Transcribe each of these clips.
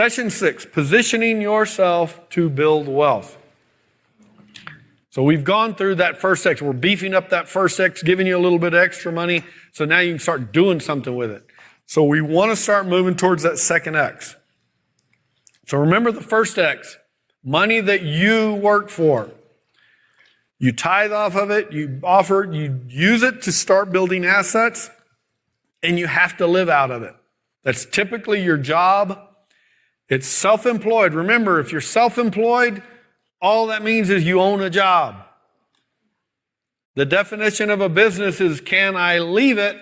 Session 6, positioning yourself to build wealth. So we've gone through that first X. We're beefing up that first X, giving you a little bit of extra money, so now you can start doing something with it. So we want to start moving towards that second X. So remember the first X, money that you work for. You tithe off of it, you use it to start building assets, and you have to live out of it. That's typically your job. It's self-employed. Remember, if you're self-employed, all that means is you own a job. The definition of a business is, can I leave it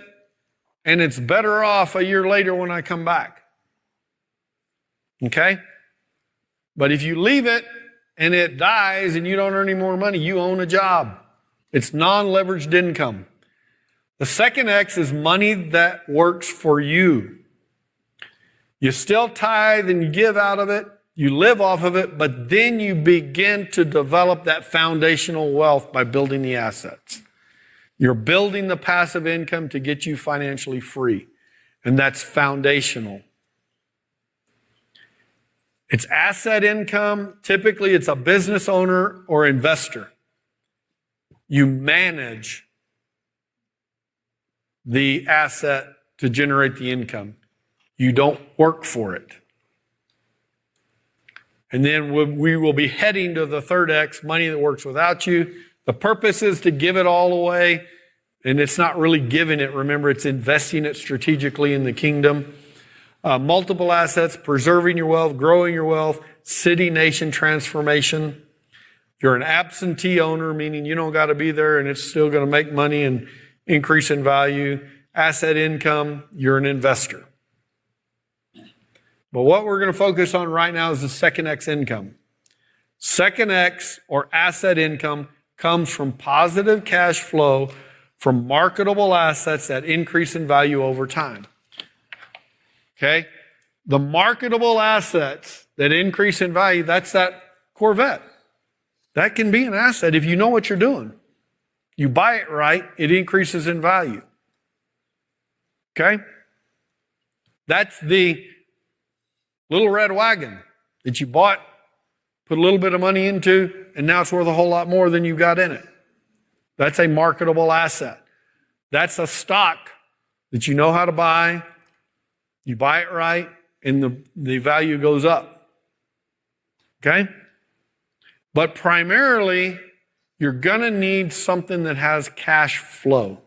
and it's better off a year later when I come back? Okay? But if you leave it and it dies and you don't earn any more money, you own a job. It's non-leveraged income. The second X is money that works for you. You still tithe and you give out of it. You live off of it, but then you begin to develop that foundational wealth by building the assets. You're building the passive income to get you financially free, and that's foundational. It's asset income. Typically, it's a business owner or investor. You manage the asset to generate the income. You don't work for it. And then we will be heading to the third X, money that works without you. The purpose is to give it all away. And it's not really giving it. Remember, it's investing it strategically in the kingdom. Multiple assets, preserving your wealth, growing your wealth, city-nation transformation. You're an absentee owner, meaning you don't got to be there and it's still going to make money and increase in value. Asset income, you're an investor. But what we're going to focus on right now is the second X income. Second X, or asset income, comes from positive cash flow from marketable assets that increase in value over time. Okay? The marketable assets that increase in value, that's that Corvette. That can be an asset if you know what you're doing. You buy it right, it increases in value. Okay? That's the little red wagon that you bought, put a little bit of money into, and now it's worth a whole lot more than you got in it. That's a marketable asset. That's a stock that you know how to buy. You buy it right, and the value goes up. Okay? But primarily, you're going to need something that has cash flow.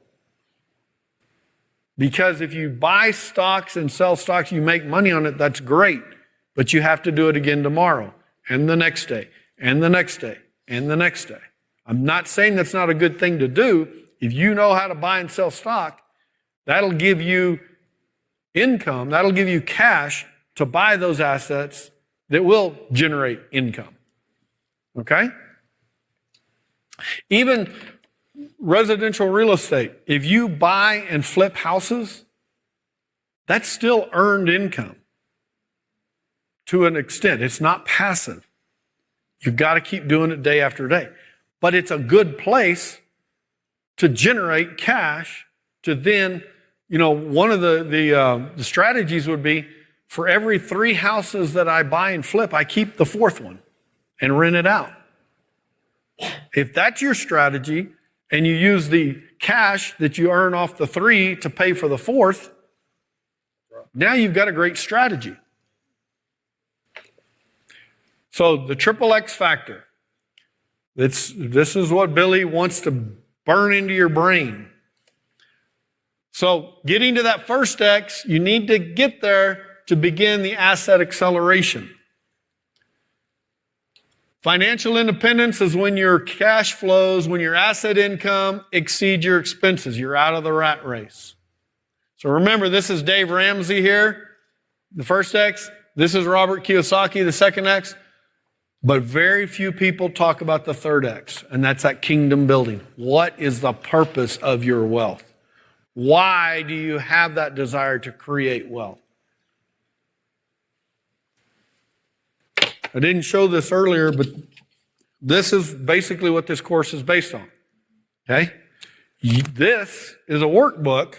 Because if you buy stocks and sell stocks, you make money on it, that's great. But you have to do it again tomorrow, and the next day, and the next day, and the next day. I'm not saying that's not a good thing to do. If you know how to buy and sell stock, that'll give you income, that'll give you cash to buy those assets that will generate income. Okay? Even residential real estate, if you buy and flip houses, that's still earned income to an extent. It's not passive. You've got to keep doing it day after day. But it's a good place to generate cash to then, one of the strategies would be, for every 3 houses that I buy and flip, I keep the 4th one and rent it out. If that's your strategy, and you use the cash that you earn off the 3 to pay for the 4th, now you've got a great strategy. So the triple X factor, this is what Billy wants to burn into your brain. So getting to that first X, you need to get there to begin the asset acceleration. Financial independence is when your cash flows, when your asset income exceeds your expenses. You're out of the rat race. So remember, this is Dave Ramsey here, the first X. This is Robert Kiyosaki, the second X. But very few people talk about the third X, and that's that kingdom building. What is the purpose of your wealth? Why do you have that desire to create wealth? I didn't show this earlier, but this is basically what this course is based on. Okay? This is a workbook.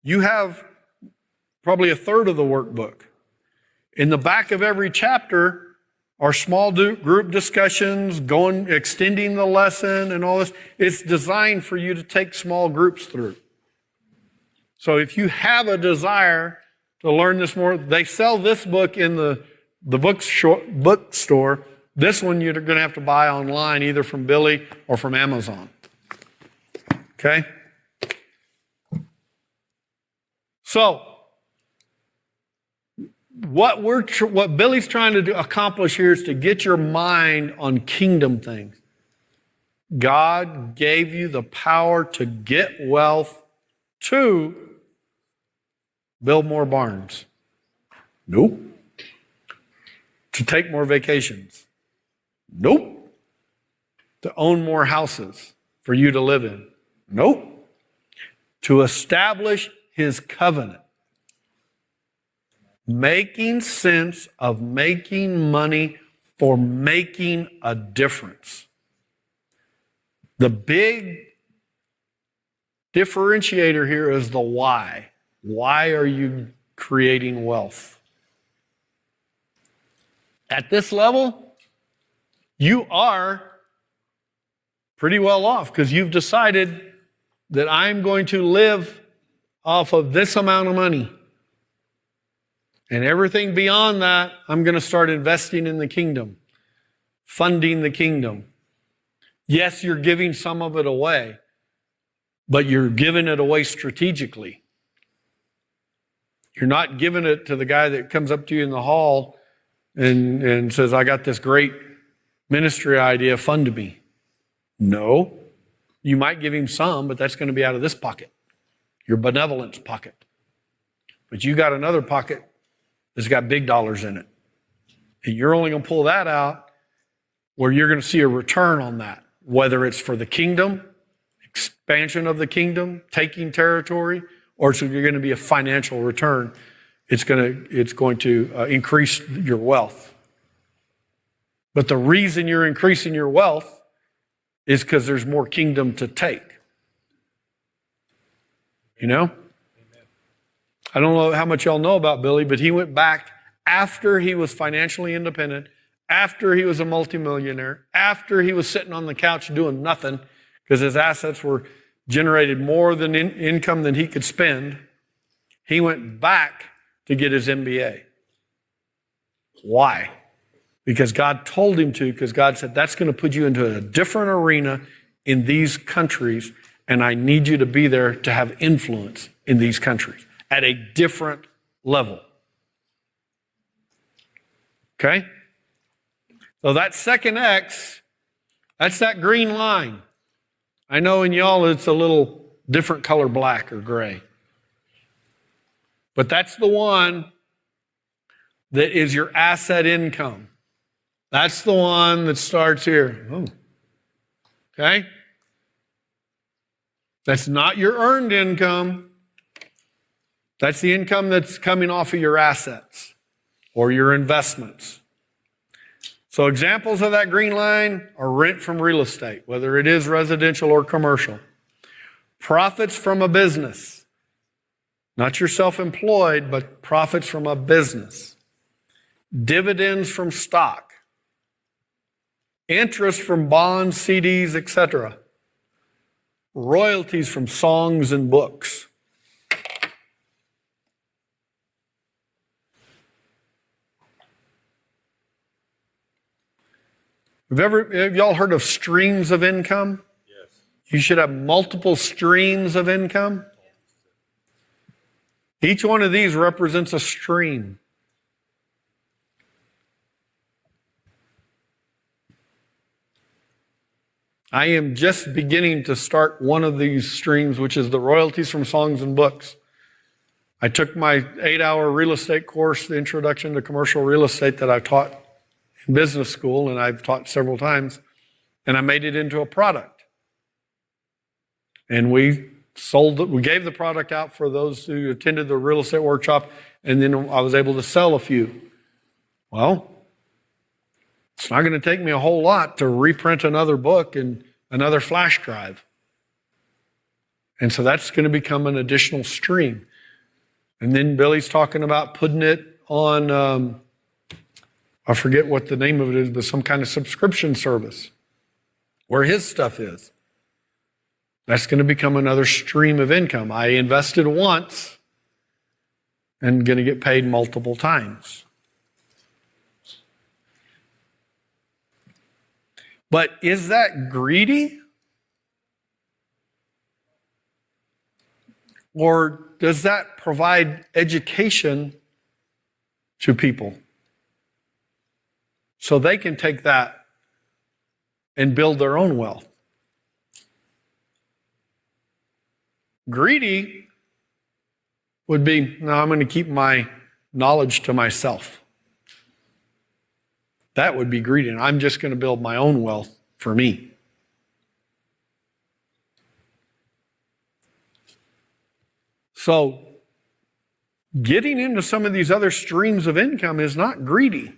You have probably a third of the workbook. In the back of every chapter are small group discussions, extending the lesson and all this. It's designed for you to take small groups through. So if you have a desire to learn this more, they sell this book in the bookstore. This one you're going to have to buy online, either from Billy or from Amazon. Okay? So, what Billy's trying to accomplish here is to get your mind on kingdom things. God gave you the power to get wealth to build more barns. Nope. To take more vacations. Nope. To own more houses for you to live in. Nope. To establish His covenant. Making sense of making money for making a difference. The big differentiator here is the why. Why are you creating wealth? At this level, you are pretty well off because you've decided that I'm going to live off of this amount of money. And everything beyond that, I'm going to start investing in the kingdom, funding the kingdom. Yes, you're giving some of it away, but you're giving it away strategically. You're not giving it to the guy that comes up to you in the hall and says, I got this great ministry idea, fund me. No. You might give him some, but that's going to be out of this pocket, your benevolence pocket. But you got another pocket that's got big dollars in it. And you're only going to pull that out where you're going to see a return on that, whether it's for the kingdom, expansion of the kingdom, taking territory, or so you're going to be a financial return. It's going to increase your wealth. But the reason you're increasing your wealth is because there's more kingdom to take. You know? I don't know how much y'all know about Billy, but he went back after he was financially independent, after he was a multimillionaire, after he was sitting on the couch doing nothing because his assets were generated more than income than he could spend. He went back to get his MBA. Why? Because God told him to, because God said, that's going to put you into a different arena in these countries, and I need you to be there to have influence in these countries at a different level. Okay? So that second X, that's that green line. I know in y'all it's a little different color, black or gray. But that's the one that is your asset income. That's the one that starts here. Oh. Okay? That's not your earned income. That's the income that's coming off of your assets or your investments. So examples of that green line are rent from real estate, whether it is residential or commercial. Profits from a business. Not your self-employed, but profits from a business. Dividends from stock. Interest from bonds, CDs, etc. Royalties from songs and books. Have y'all heard of streams of income? Yes. You should have multiple streams of income. Each one of these represents a stream. I am just beginning to start one of these streams, which is the royalties from songs and books. I took my 8-hour real estate course, the Introduction to Commercial Real Estate that I taught in business school, and I've taught several times, and I made it into a product. And we gave the product out for those who attended the real estate workshop, and then I was able to sell a few. Well, it's not going to take me a whole lot to reprint another book and another flash drive. And so that's going to become an additional stream. And then Billy's talking about putting it on I forget what the name of it is, but some kind of subscription service where his stuff is. That's going to become another stream of income. I invested once and going to get paid multiple times. But is that greedy? Or does that provide education to people so they can take that and build their own wealth? Greedy would be, no, I'm going to keep my knowledge to myself. That would be greedy, and I'm just going to build my own wealth for me. So, getting into some of these other streams of income is not greedy.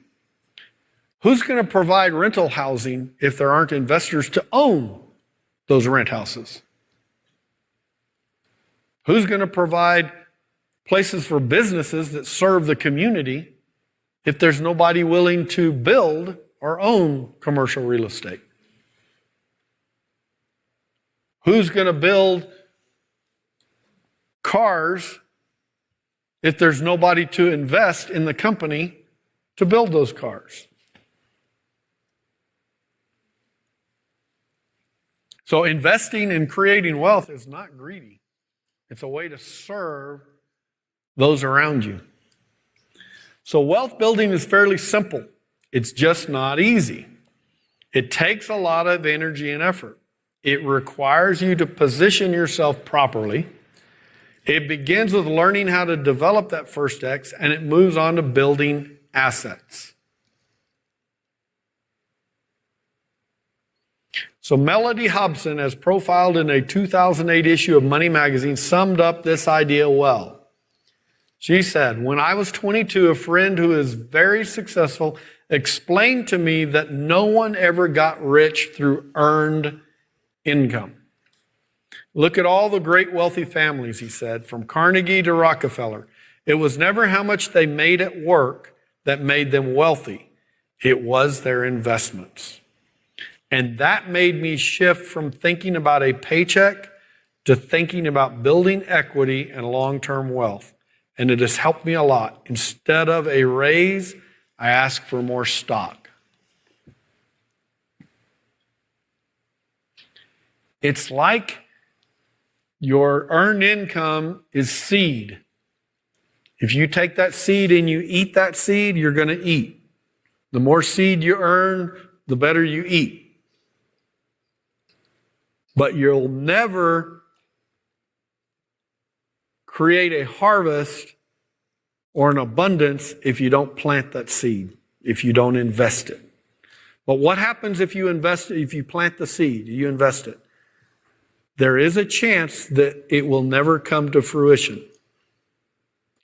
Who's going to provide rental housing if there aren't investors to own those rent houses? Who's going to provide places for businesses that serve the community if there's nobody willing to build or own commercial real estate? Who's going to build cars if there's nobody to invest in the company to build those cars? So investing and creating wealth is not greedy. It's a way to serve those around you. So wealth building is fairly simple. It's just not easy. It takes a lot of energy and effort. It requires you to position yourself properly. It begins with learning how to develop that first X, and it moves on to building assets. So Melody Hobson, as profiled in a 2008 issue of Money Magazine, summed up this idea well. She said, "When I was 22, a friend who is very successful explained to me that no one ever got rich through earned income. Look at all the great wealthy families," he said, "from Carnegie to Rockefeller. It was never how much they made at work that made them wealthy. It was their investments." And that made me shift from thinking about a paycheck to thinking about building equity and long-term wealth. And it has helped me a lot. Instead of a raise, I ask for more stock. It's like your earned income is seed. If you take that seed and you eat that seed, you're going to eat. The more seed you earn, the better you eat. But you'll never create a harvest or an abundance if you don't plant that seed, if you don't invest it. But what happens if you invest it, if you plant the seed, you invest it? There is a chance that it will never come to fruition.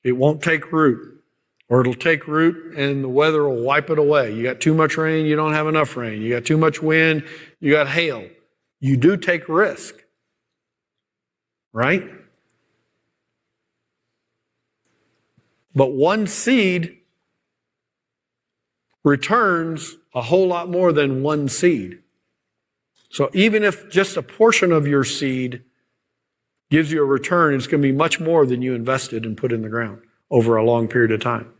It won't take root, or it'll take root and the weather will wipe it away. You got too much rain, you don't have enough rain. You got too much wind, you got hail. You do take risk, right? But one seed returns a whole lot more than one seed. So even if just a portion of your seed gives you a return, it's going to be much more than you invested and put in the ground over a long period of time.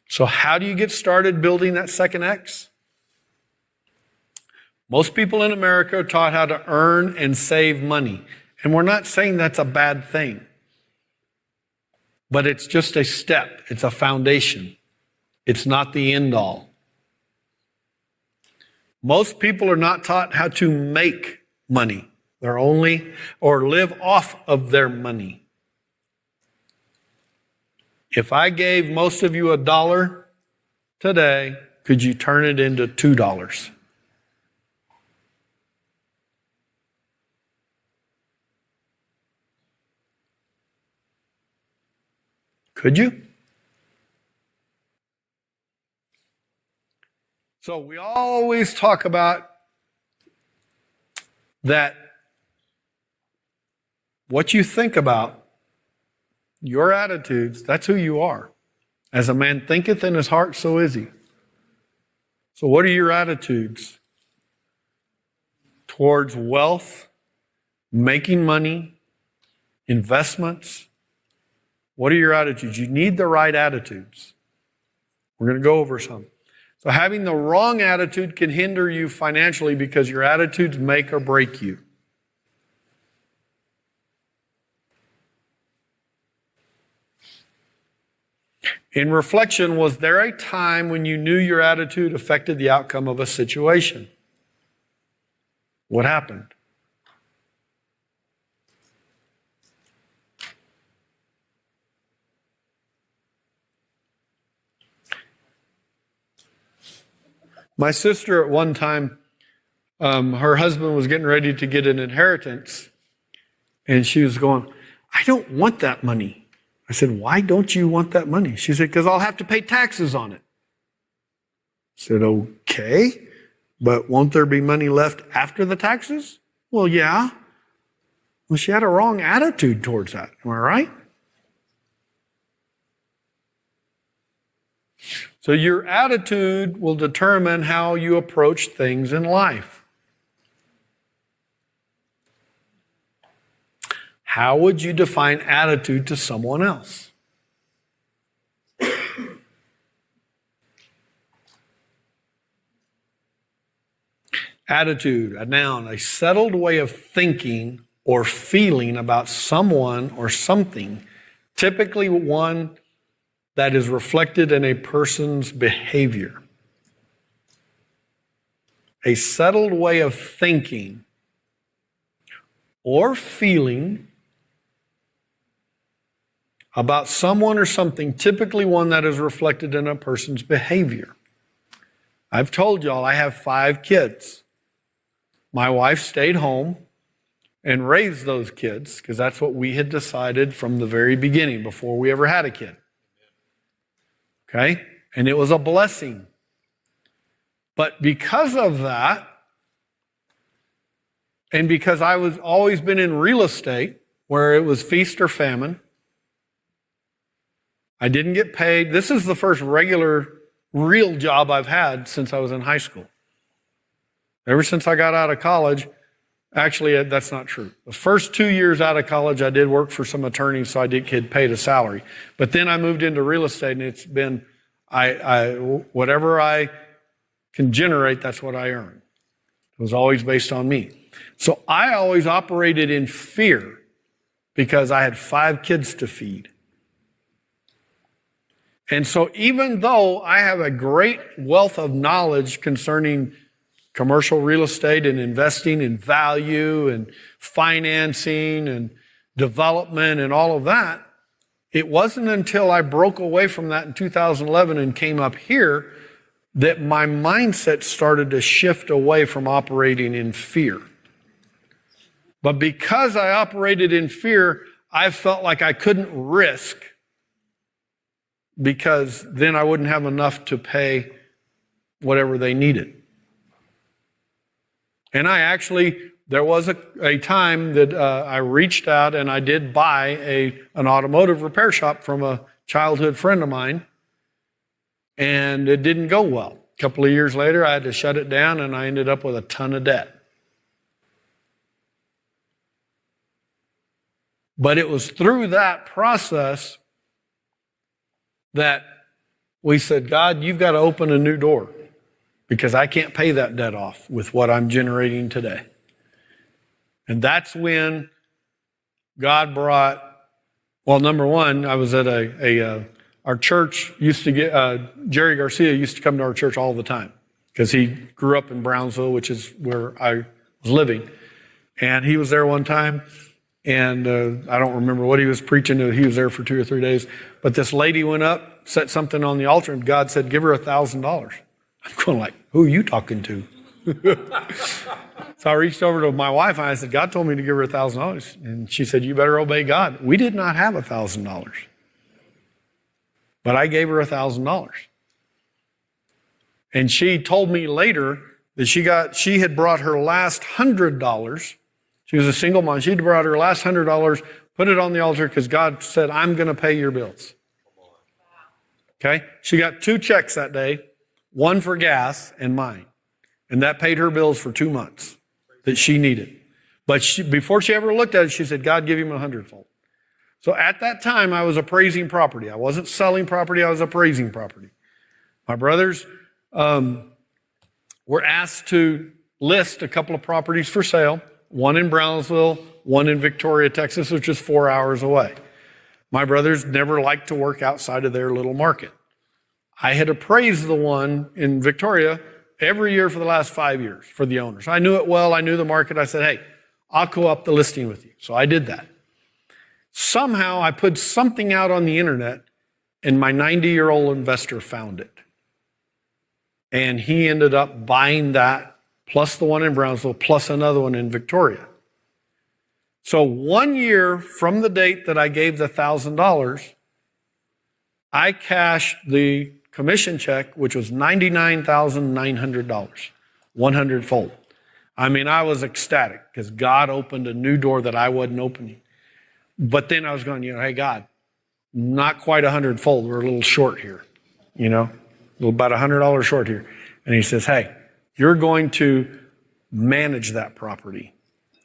So how do you get started building that second X? Most people in America are taught how to earn and save money. And we're not saying that's a bad thing. But it's just a step. It's a foundation. It's not the end all. Most people are not taught how to make money. They're only, or live off of their money. If I gave most of you $1 today, could you turn it into $2? Could you? So we always talk about that what you think about Your attitudes, that's who you are. As a man thinketh in his heart, so is he. So what are your attitudes towards wealth, making money, investments? What are your attitudes? You need the right attitudes. We're going to go over some. So having the wrong attitude can hinder you financially because your attitudes make or break you. In reflection, was there a time when you knew your attitude affected the outcome of a situation? What happened? My sister at one time, her husband was getting ready to get an inheritance, and she was going, I don't want that money. I said, why don't you want that money? She said, because I'll have to pay taxes on it. I said, okay, but won't there be money left after the taxes? Well, yeah. Well, she had a wrong attitude towards that. Am I right? So your attitude will determine how you approach things in life. How would you define attitude to someone else? Attitude, a noun, a settled way of thinking or feeling about someone or something, typically one that is reflected in a person's behavior. A settled way of thinking or feeling about someone or something, typically one that is reflected in a person's behavior. I've told y'all I have 5 kids. My wife stayed home and raised those kids because that's what we had decided from the very beginning before we ever had a kid. Okay? And it was a blessing. But because of that, and because I was always been in real estate where it was feast or famine, I didn't get paid. This is the first regular, real job I've had since I was in high school. Ever since I got out of college, actually, that's not true. The first 2 years out of college, I did work for some attorneys, so I did get paid a salary. But then I moved into real estate, and it's been, whatever I can generate, that's what I earn. It was always based on me. So I always operated in fear because I had 5 kids to feed. And so even though I have a great wealth of knowledge concerning commercial real estate and investing in value and financing and development and all of that, it wasn't until I broke away from that in 2011 and came up here that my mindset started to shift away from operating in fear. But because I operated in fear, I felt like I couldn't risk because then I wouldn't have enough to pay whatever they needed. And there was a time that I reached out and I did buy an automotive repair shop from a childhood friend of mine, and it didn't go well. A couple of years later, I had to shut it down, and I ended up with a ton of debt. But it was through that process that we said, God, you've got to open a new door because I can't pay that debt off with what I'm generating today. And that's when God brought, well, number one, I was at our church used to get, Jerry Garcia used to come to our church all the time because he grew up in Brownsville, which is where I was living. And he was there one time. And I don't remember what he was preaching. He was there for 2 or 3 days. But this lady went up, set something on the altar, and God said, give her $1,000. I'm going like, who are you talking to? So I reached over to my wife and I said, God told me to give her $1,000. And she said, you better obey God. We did not have $1,000. But I gave her $1,000. And she told me later that she had brought her last $100. She was a single mom. She'd brought her last $100, Put it on the altar because God said, I'm going to pay your bills. Okay? She got 2 checks that day, one for gas and mine. And that paid her bills for 2 months that she needed. But before she ever looked at it, she said, God, give him 100-fold. So at that time, I was appraising property. I wasn't selling property, I was appraising property. My brothers were asked to list a couple of properties for sale, one in Brownsville, one in Victoria, Texas, which is 4 hours away. My brothers never liked to work outside of their little market. I had appraised the one in Victoria every year for the last 5 years for the owners. I knew it well. I knew the market. I said, hey, I'll go up the listing with you. So I did that. Somehow I put something out on the internet and my 90-year-old investor found it. And he ended up buying that, plus the one in Brownsville, plus another one in Victoria. So 1 year from the date that I gave the $1,000, I cashed the commission check, which was $99,900, 100-fold. I mean, I was ecstatic because God opened a new door that I wasn't opening. But then I was going, hey, God, not quite 100-fold. We're a little short here, about $100 short here. And he says, hey, you're going to manage that property.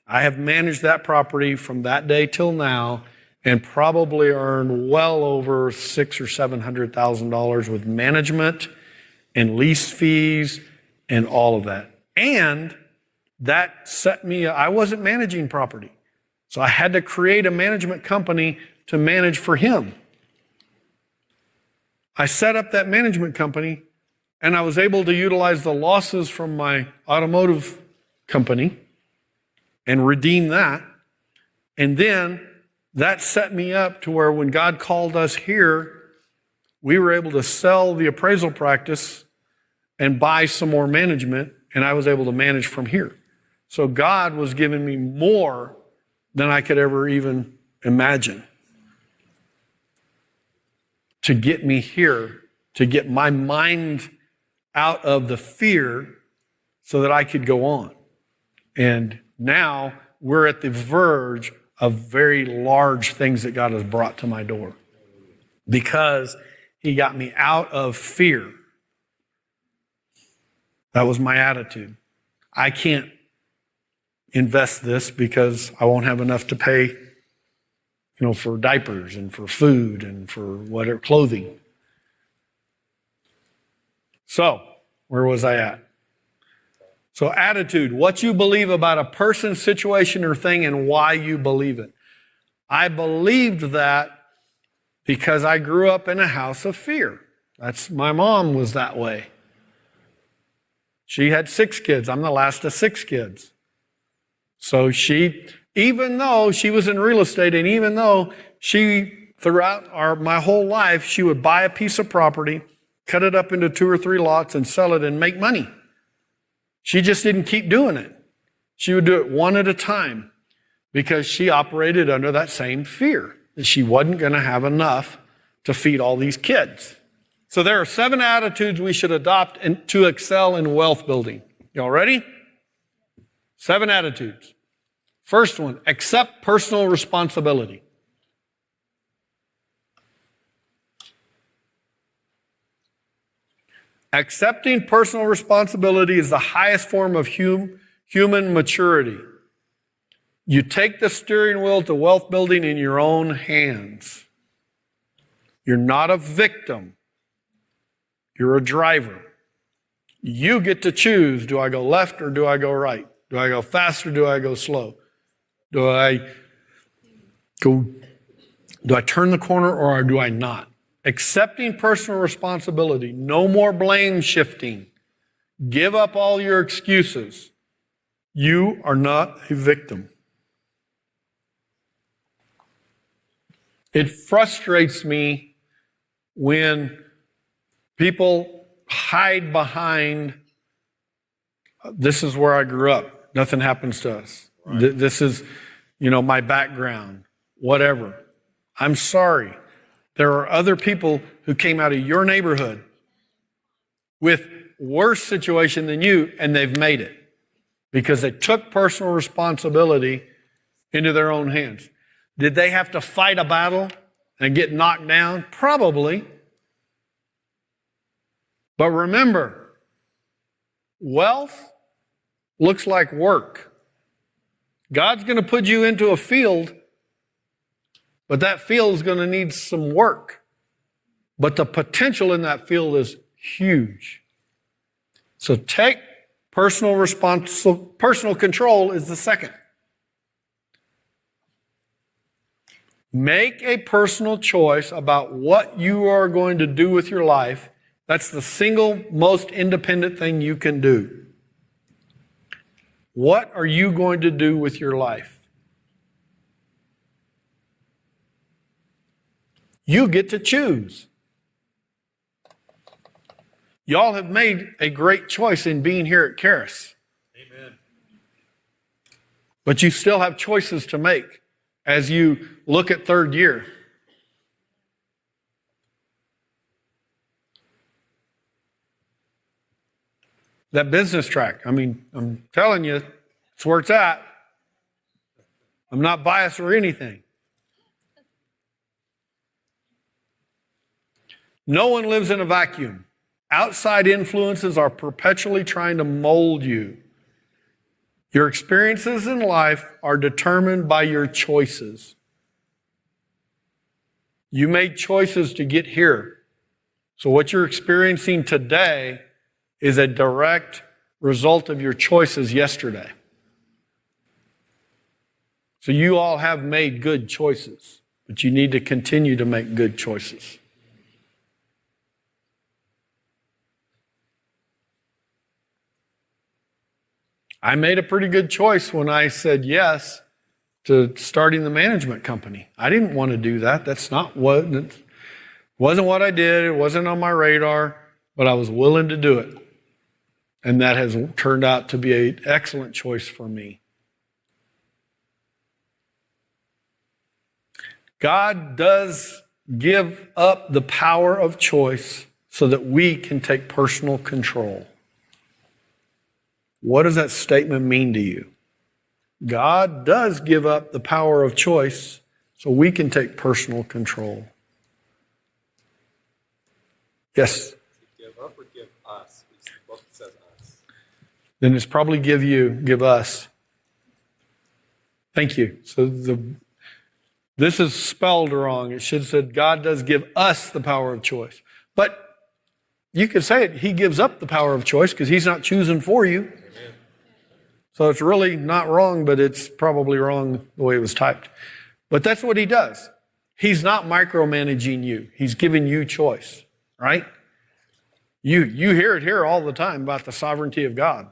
I have managed that property from that day till now and probably earned well over $600,000 or $700,000 with management and lease fees and all of that. And that set me, I wasn't managing property. So I had to create a management company to manage for him. I set up that management company and I was able to utilize the losses from my automotive company and redeem that. And then that set me up to where when God called us here, we were able to sell the appraisal practice and buy some more management, and I was able to manage from here. So God was giving me more than I could ever even imagine to get me here, to get my mind out of the fear so that I could go on. And now we're at the verge of very large things that God has brought to my door because he got me out of fear. That was my attitude. I can't invest this because I won't have enough to pay, for diapers and for food and for whatever, clothing. So, where was I at? So attitude, what you believe about a person, situation, or thing and why you believe it. I believed that because I grew up in a house of fear. My mom was that way. She had 6 kids. I'm the last of 6 kids. So even though she was in real estate and even though throughout my whole life, she would buy a piece of property, cut it up into 2 or 3 lots and sell it and make money. She just didn't keep doing it. She would do it one at a time because she operated under that same fear that she wasn't going to have enough to feed all these kids. So there are 7 attitudes we should adopt to excel in wealth building. Y'all ready? 7 attitudes. First one, accept personal responsibility. Accepting personal responsibility is the highest form of human maturity. You take the steering wheel to wealth building in your own hands. You're not a victim. You're a driver. You get to choose, do I go left or do I go right? Do I go fast or do I go slow? Do I turn the corner or do I not? Accepting personal responsibility. No more blame shifting. Give up all your excuses. You are not a victim. It frustrates me when people hide behind, this is where I grew up. Nothing happens to us. Right. This is, my background, whatever. I'm sorry. There are other people who came out of your neighborhood with worse situation than you, and they've made it because they took personal responsibility into their own hands. Did they have to fight a battle and get knocked down? Probably. But remember, wealth looks like work. God's going to put you into a field, but that field is going to need some work. But the potential in that field is huge. So take personal control is the second. Make a personal choice about what you are going to do with your life. That's the single most independent thing you can do. What are you going to do with your life? You get to choose. Y'all have made a great choice in being here at Charis. Amen. But you still have choices to make as you look at third year. That business track, I'm telling you, it's where it's at. I'm not biased or anything. No one lives in a vacuum. Outside influences are perpetually trying to mold you. Your experiences in life are determined by your choices. You made choices to get here. So what you're experiencing today is a direct result of your choices yesterday. So you all have made good choices, but you need to continue to make good choices. I made a pretty good choice when I said yes to starting the management company. I didn't want to do that. That's not what, it wasn't what I did. It wasn't on my radar, but I was willing to do it. And that has turned out to be an excellent choice for me. God does give up the power of choice so that we can take personal control. What does that statement mean to you? God does give up the power of choice so we can take personal control. Yes? Give up or give us? Both says us. Then it's probably give us. Thank you. So this is spelled wrong. It should have said God does give us the power of choice. But you could say it, He gives up the power of choice because He's not choosing for you. Amen. So it's really not wrong, but it's probably wrong the way it was typed. But that's what He does. He's not micromanaging you. He's giving you choice, right? You hear it here all the time about the sovereignty of God.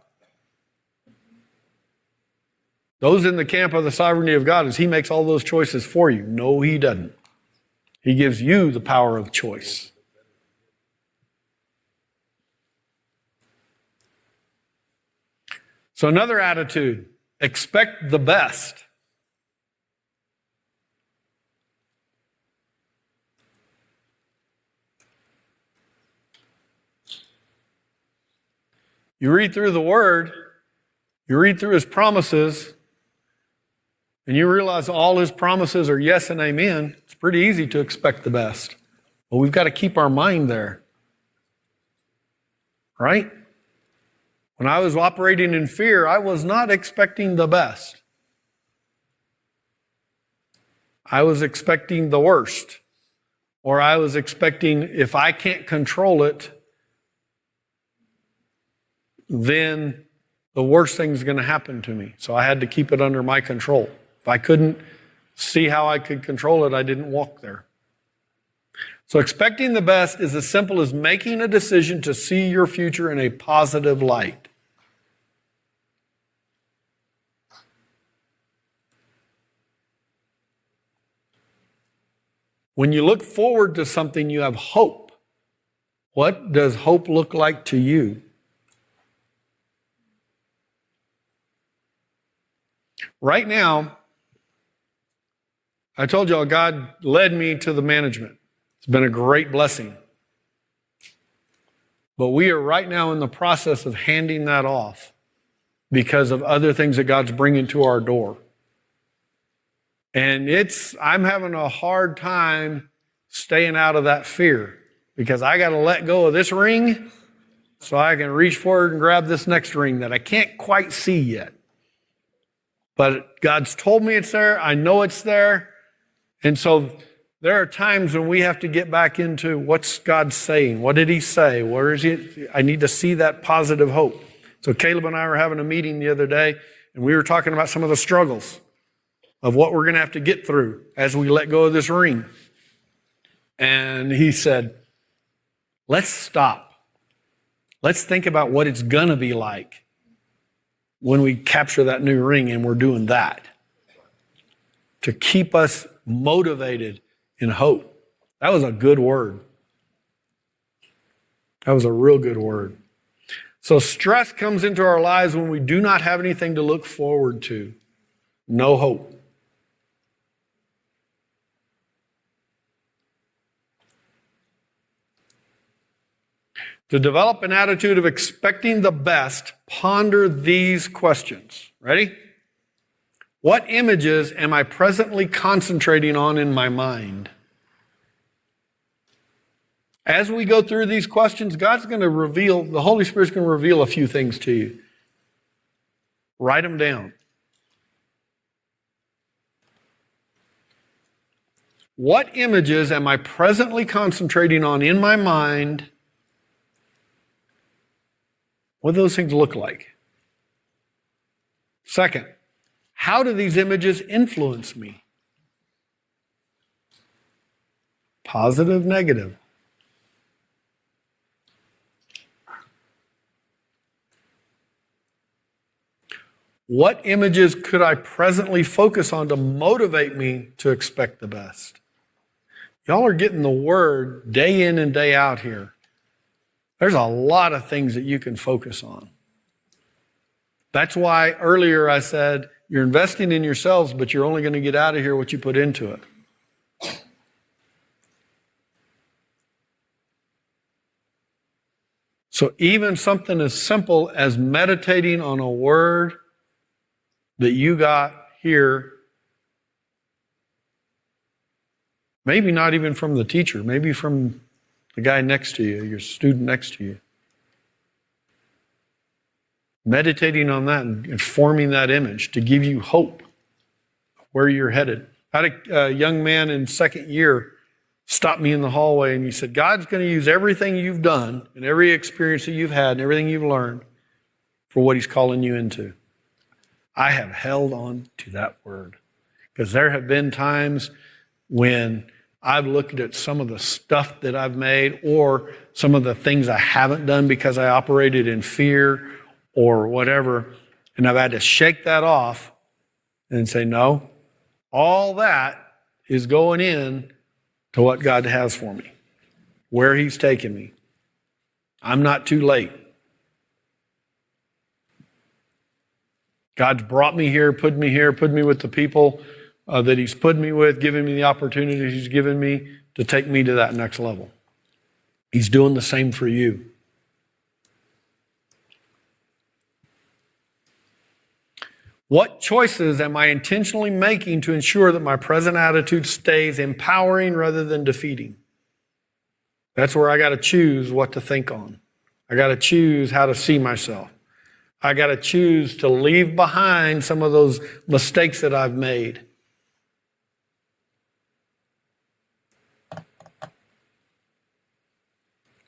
Those in the camp of the sovereignty of God is He makes all those choices for you. No, He doesn't. He gives you the power of choice. So another attitude, expect the best. You read through the Word, you read through His promises, and you realize all His promises are yes and amen. It's pretty easy to expect the best. But we've got to keep our mind there. Right? When I was operating in fear, I was not expecting the best. I was expecting the worst. Or I was expecting if I can't control it, then the worst thing is going to happen to me. So I had to keep it under my control. If I couldn't see how I could control it, I didn't walk there. So expecting the best is as simple as making a decision to see your future in a positive light. When you look forward to something, you have hope. What does hope look like to you? Right now, I told y'all God led me to the management. It's been a great blessing. But we are right now in the process of handing that off because of other things that God's bringing to our door. And I'm having a hard time staying out of that fear because I got to let go of this ring so I can reach forward and grab this next ring that I can't quite see yet. But God's told me it's there. I know it's there. And so there are times when we have to get back into what's God saying? What did he say? Where is he? I need to see that positive hope. So Caleb and I were having a meeting the other day, and we were talking about some of the struggles of what we're going to have to get through as we let go of this ring. And he said, let's stop. Let's think about what it's going to be like when we capture that new ring, and we're doing that to keep us motivated in hope. That was a good word. That was a real good word. So stress comes into our lives when we do not have anything to look forward to. No hope. To develop an attitude of expecting the best, ponder these questions. Ready? What images am I presently concentrating on in my mind? As we go through these questions, God's going to reveal, the Holy Spirit's going to reveal a few things to you. Write them down. What images am I presently concentrating on in my mind? What do those things look like? Second, how do these images influence me? Positive, negative. What images could I presently focus on to motivate me to expect the best? Y'all are getting the word day in and day out here. There's a lot of things that you can focus on. That's why earlier I said you're investing in yourselves, but you're only going to get out of here what you put into it. So even something as simple as meditating on a word that you got here, maybe not even from the teacher, maybe from the guy next to you, your student next to you. Meditating on that and forming that image to give you hope of where you're headed. I had a young man in second year stop me in the hallway and he said, God's going to use everything you've done and every experience that you've had and everything you've learned for what he's calling you into. I have held on to that word because there have been times when I've looked at some of the stuff that I've made or some of the things I haven't done because I operated in fear or whatever, and I've had to shake that off and say, no, all that is going in to what God has for me, where he's taken me. I'm not too late. God's brought me here, put me with the people that he's put me with, given me the opportunities he's given me to take me to that next level. He's doing the same for you. What choices am I intentionally making to ensure that my present attitude stays empowering rather than defeating? That's where I got to choose what to think on. I got to choose how to see myself. I got to choose to leave behind some of those mistakes that I've made.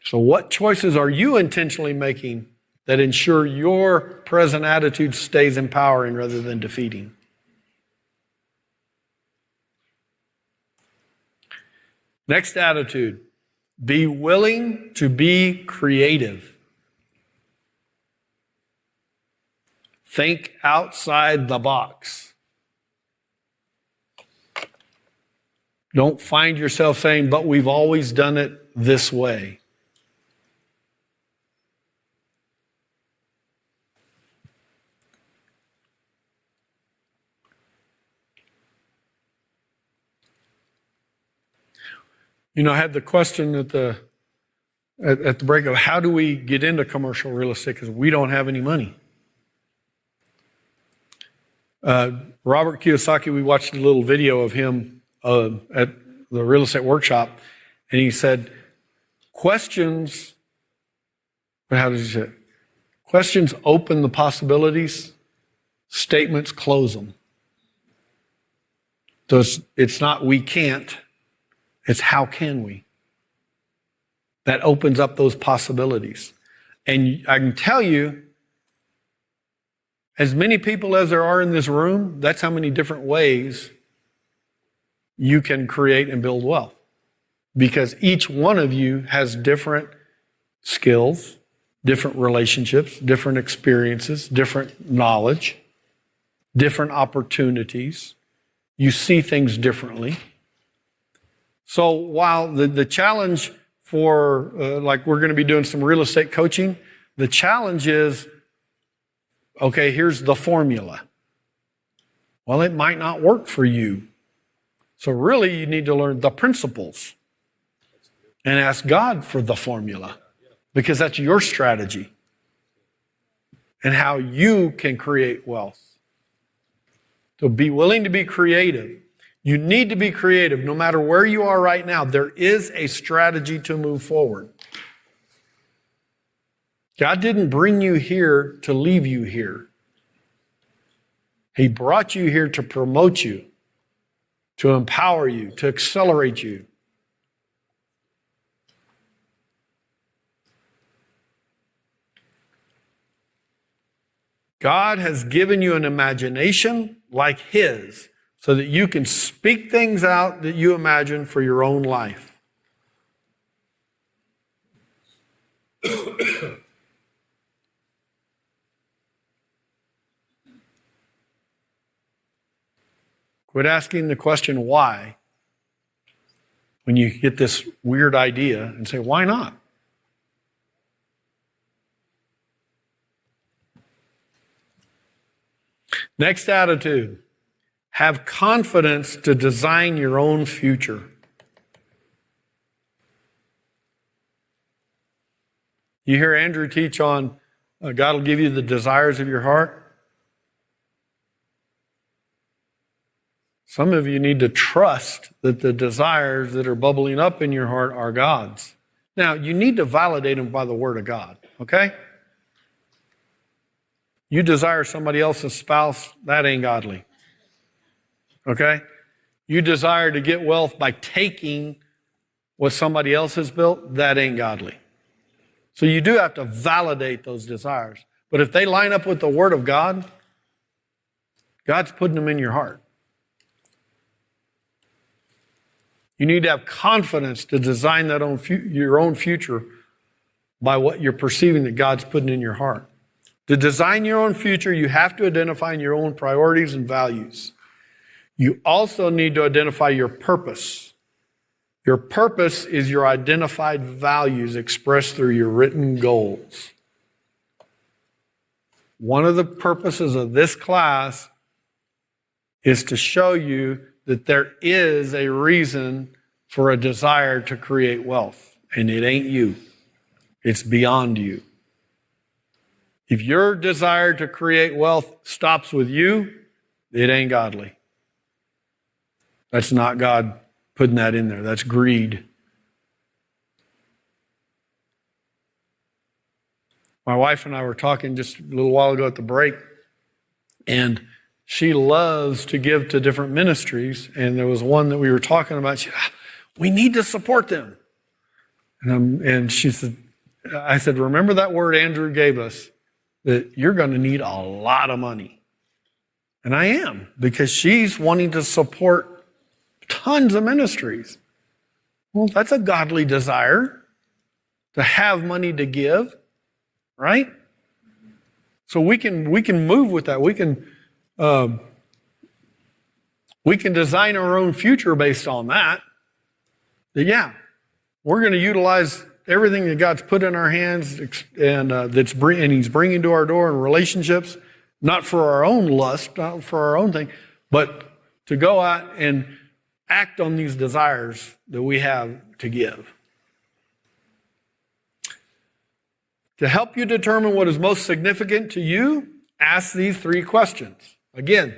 So what choices are you intentionally making that ensure your present attitude stays empowering rather than defeating? Next attitude, be willing to be creative. Think outside the box. Don't find yourself saying, but we've always done it this way. You know, I had the question at the break of how do we get into commercial real estate because we don't have any money. Robert Kiyosaki, we watched a little video of him at the real estate workshop, and he said, questions, how did he say it? Questions open the possibilities, statements close them. So it's not we can't, it's how can we? That opens up those possibilities. And I can tell you, as many people as there are in this room, that's how many different ways you can create and build wealth. Because each one of you has different skills, different relationships, different experiences, different knowledge, different opportunities. You see things differently. So while the challenge for, like we're going to be doing some real estate coaching, the challenge is, okay, here's the formula. Well, it might not work for you. So really you need to learn the principles and ask God for the formula, because that's your strategy and how you can create wealth. So be willing to be creative. You need to be creative. No matter where you are right now, there is a strategy to move forward. God didn't bring you here to leave you here. He brought you here to promote you, to empower you, to accelerate you. God has given you an imagination like His so that you can speak things out that you imagine for your own life. Quit asking the question why when you get this weird idea and say, why not? Next attitude, have confidence to design your own future. You hear Andrew teach on God will give you the desires of your heart. Some of you need to trust that the desires that are bubbling up in your heart are God's. Now, you need to validate them by the Word of God, okay? You desire somebody else's spouse, that ain't godly. Okay? You desire to get wealth by taking what somebody else has built, that ain't godly. So you do have to validate those desires. But if they line up with the Word of God, God's putting them in your heart. You need to have confidence to design your own future by what you're perceiving that God's putting in your heart. To design your own future, you have to identify your own priorities and values. You also need to identify your purpose. Your purpose is your identified values expressed through your written goals. One of the purposes of this class is to show you that there is a reason for a desire to create wealth, and it ain't you. It's beyond you. If your desire to create wealth stops with you, it ain't godly. That's not God putting that in there. That's greed. My wife and I were talking just a little while ago at the break, and she loves to give to different ministries, and there was one that we were talking about. She said, we need to support them. And she said, I said, remember that word Andrew gave us, that you're going to need a lot of money. And I am, because she's wanting to support tons of ministries. Well, that's a godly desire, to have money to give, right? So we can move with that. We can design our own future based on that. That, yeah, we're going to utilize everything that God's put in our hands and He's bringing to our door in relationships, not for our own lust, not for our own thing, but to go out and act on these desires that we have to give. To help you determine what is most significant to you, ask these 3 questions. Again,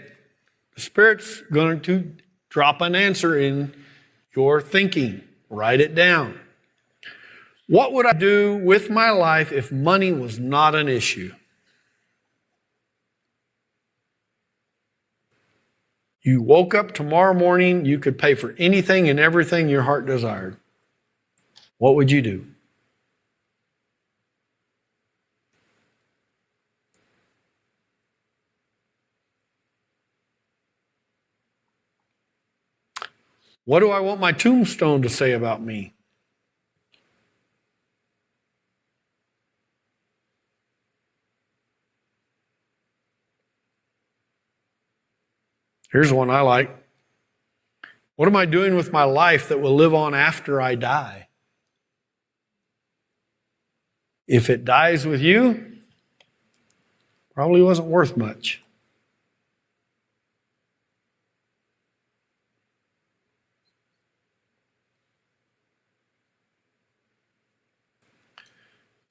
The Spirit's going to drop an answer in your thinking. Write it down. What would I do with my life if money was not an issue? You woke up tomorrow morning, you could pay for anything and everything your heart desired. What would you do? What do I want my tombstone to say about me? Here's one I like. What am I doing with my life that will live on after I die? If it dies with you, probably wasn't worth much.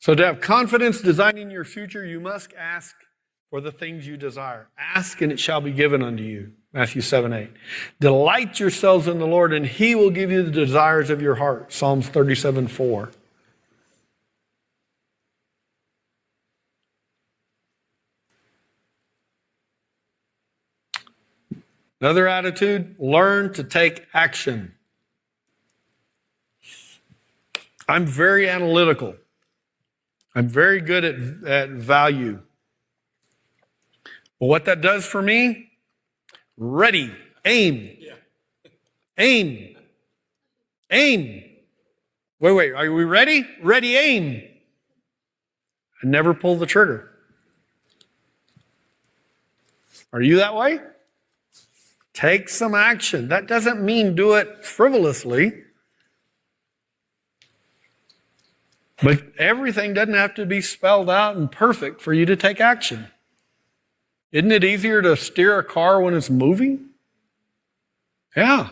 So to have confidence designing your future, you must ask for the things you desire. Ask and it shall be given unto you. Matthew 7:8. Delight yourselves in the Lord and He will give you the desires of your heart. Psalms 37:4. Another attitude, learn to take action. I'm very analytical. I'm very good at value. But what that does for me, ready, aim. Aim. Aim. Wait, are we ready? Ready, aim. I never pull the trigger. Are you that way? Take some action. That doesn't mean do it frivolously. But everything doesn't have to be spelled out and perfect for you to take action. Isn't it easier to steer a car when it's moving? Yeah.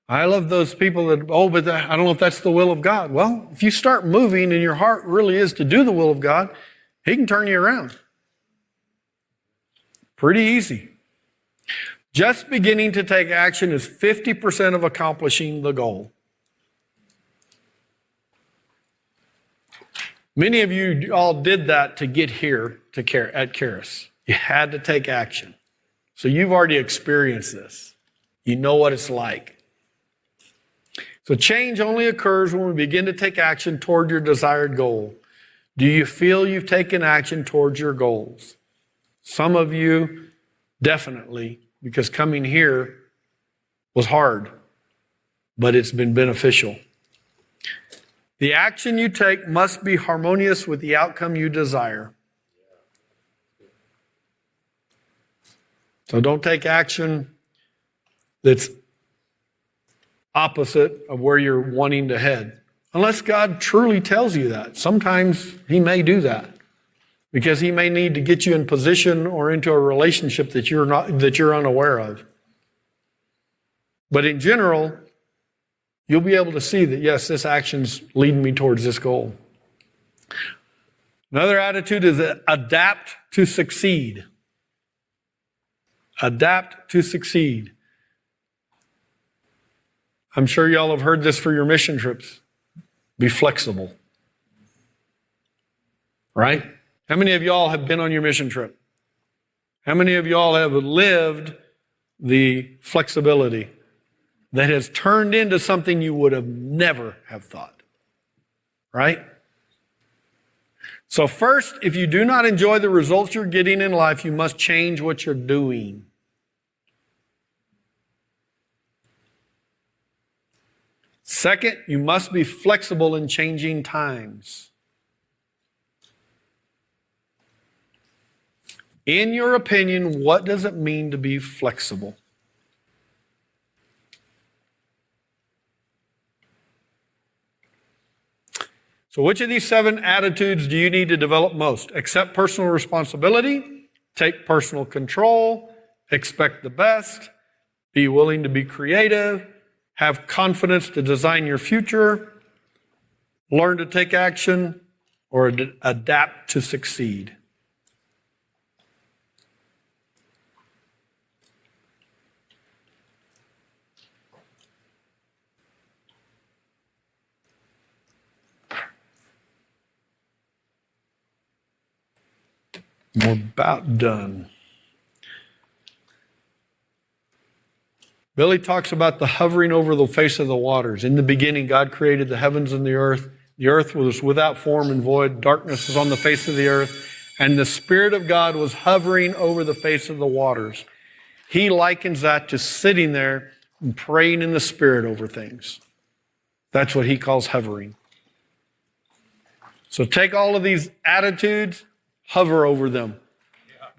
I love those people that, but I don't know if that's the will of God. Well, if you start moving and your heart really is to do the will of God, He can turn you around. Pretty easy. Just beginning to take action is 50% of accomplishing the goal. Many of you all did that to get here at Charis. You had to take action. So you've already experienced this. You know what it's like. So change only occurs when we begin to take action toward your desired goal. Do you feel you've taken action towards your goals? Some of you definitely, because coming here was hard, but it's been beneficial. The action you take must be harmonious with the outcome you desire. So don't take action that's opposite of where you're wanting to head, unless God truly tells you that. Sometimes He may do that, because He may need to get you in position or into a relationship that you're unaware of. But in general, you'll be able to see that, yes, this action's leading me towards this goal. Another attitude is adapt to succeed. Adapt to succeed. I'm sure y'all have heard this for your mission trips. Be flexible. Right? How many of y'all have been on your mission trip? How many of y'all have lived the flexibility that has turned into something you would have never have thought? Right? So first, if you do not enjoy the results you're getting in life, you must change what you're doing. Second, you must be flexible in changing times. In your opinion, what does it mean to be flexible? So which of these 7 attitudes do you need to develop most? Accept personal responsibility, take personal control, expect the best, be willing to be creative, have confidence to design your future, learn to take action, or adapt to succeed. We're about done. Billy talks about the hovering over the face of the waters. In the beginning, God created the heavens and the earth. The earth was without form and void. Darkness was on the face of the earth. And the Spirit of God was hovering over the face of the waters. He likens that to sitting there and praying in the Spirit over things. That's what he calls hovering. So take all of these attitudes, hover over them.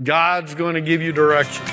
God's going to give you direction.